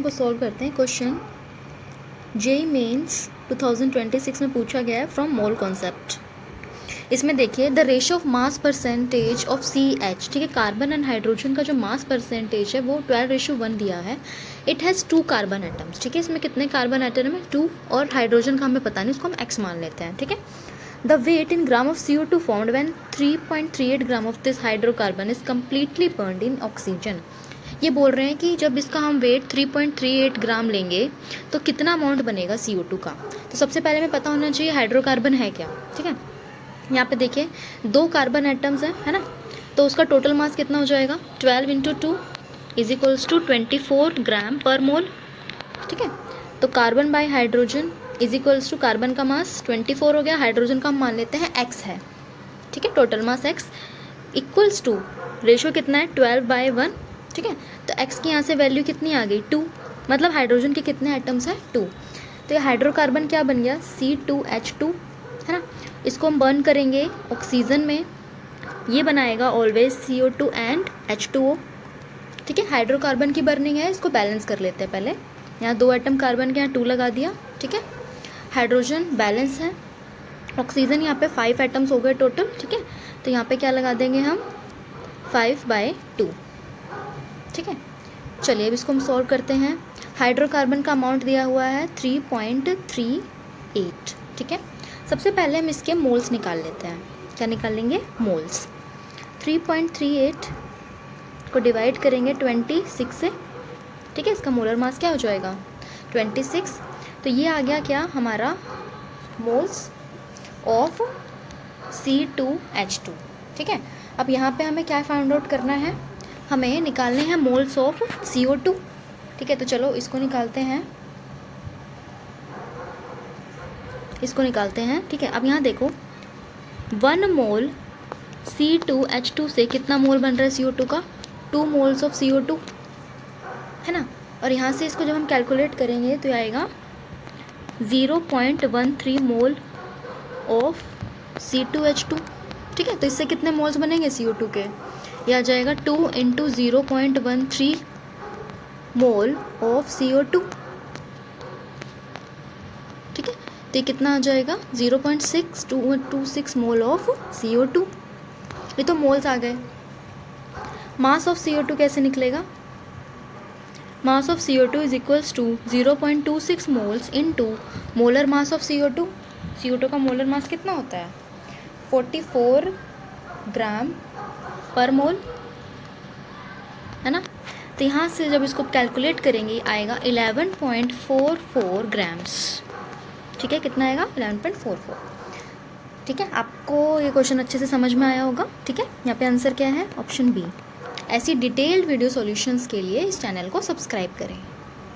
को सॉल्व करते हैं। क्वेश्चन जेईई मेंस 2026 में पूछा गया है फ्रॉम मोल कॉन्सेप्ट। इसमें देखिए the ratio of mass percentage of CH, ठीक है, कार्बन एंड हाइड्रोजन का जो मास परसेंटेज है वो 12:1 दिया है। इट हैज़ 2 कार्बन एटम्स, ठीक है, इसमें कितने कार्बन एटम है 2, और हाइड्रोजन का हमें पता नहीं, उसको हम x मान लेते हैं, ठीक है। The weight in gram of CO2 formed when 3.38 gram of this hydrocarbon is completely burned in oxygen. ये बोल रहे हैं कि जब इसका हम वेट 3.38 ग्राम लेंगे तो कितना अमाउंट बनेगा CO2 का। तो सबसे पहले हमें पता होना चाहिए हाइड्रोकार्बन है क्या, ठीक है। यहाँ पे देखिए 2 कार्बन एटम्स हैं, है ना, तो उसका टोटल मास कितना हो जाएगा 12 × 2 = 24 ग्राम पर मोल, ठीक है। तो कार्बन बाय हाइड्रोजन = कार्बन का मास 24 हो गया, हाइड्रोजन का हम मान लेते हैं x है, ठीक है, टोटल मास x = रेशो कितना है 12/1, ठीक है। तो x की यहाँ से वैल्यू कितनी आ गई 2, मतलब हाइड्रोजन के कितने एटम्स हैं 2। तो ये हाइड्रोकार्बन क्या बन गया C2H2, है ना। इसको हम बर्न करेंगे ऑक्सीजन में, ये बनाएगा ऑलवेज CO2 एंड H2O, ठीक है। हाइड्रोकार्बन की बर्निंग है, इसको बैलेंस कर लेते हैं पहले। यहाँ 2 एटम कार्बन के, यहाँ 2 लगा दिया, ठीक है। हाइड्रोजन बैलेंस है, ऑक्सीजन यहाँ पे 5 एटम्स हो गए टोटल, ठीक है। तो यहाँ पे क्या लगा देंगे हम 5/2, ठीक है। चलिए अब इसको हम सॉल्व करते हैं। हाइड्रोकार्बन का अमाउंट दिया हुआ है 3.38, ठीक है। सबसे पहले हम इसके मोल्स निकाल लेते हैं। क्या निकालेंगे मोल्स। 3.38 को डिवाइड करेंगे 26 से, ठीक है। इसका मोलर मास क्या हो जाएगा 26। तो ये आ गया क्या हमारा मोल्स ऑफ C2H2, ठीक है। अब यहाँ पे हमें क्या फाइंड आउट करना है, हमें निकालने हैं मोल्स ऑफ CO2, ठीक है। तो चलो इसको निकालते हैं, ठीक है। अब यहाँ देखो 1 मोल C2H2 से कितना मोल बन रहा है CO2 का 2 मोल्स ऑफ CO2, है ना। और यहाँ से इसको जब हम कैलकुलेट करेंगे तो आएगा 0.13 मोल ऑफ C2H2, ठीक है। तो इससे कितने मोल्स बनेंगे CO2 के, यह आ जाएगा 2 × 0.13 मोल ऑफ CO2, ठीक है। तो ये कितना आ जाएगा 0.6226 मोल ऑफ CO2। ये तो मोल्स आ गए। मास ऑफ CO2 कैसे निकलेगा, mass of CO2 = 0.26 moles into molar mass of CO2। CO2 का मोलर मास कितना होता है 44 ग्राम पर मोल, है ना। तो यहाँ से जब इसको कैलकुलेट करेंगे आएगा 11.44 ग्राम्स, ठीक है। कितना आएगा 11.44, ठीक है। आपको ये क्वेश्चन अच्छे से समझ में आया होगा, ठीक है। यहाँ पे आंसर क्या है ऑप्शन बी। ऐसी डिटेल्ड वीडियो सॉल्यूशंस के लिए इस चैनल को सब्सक्राइब करें।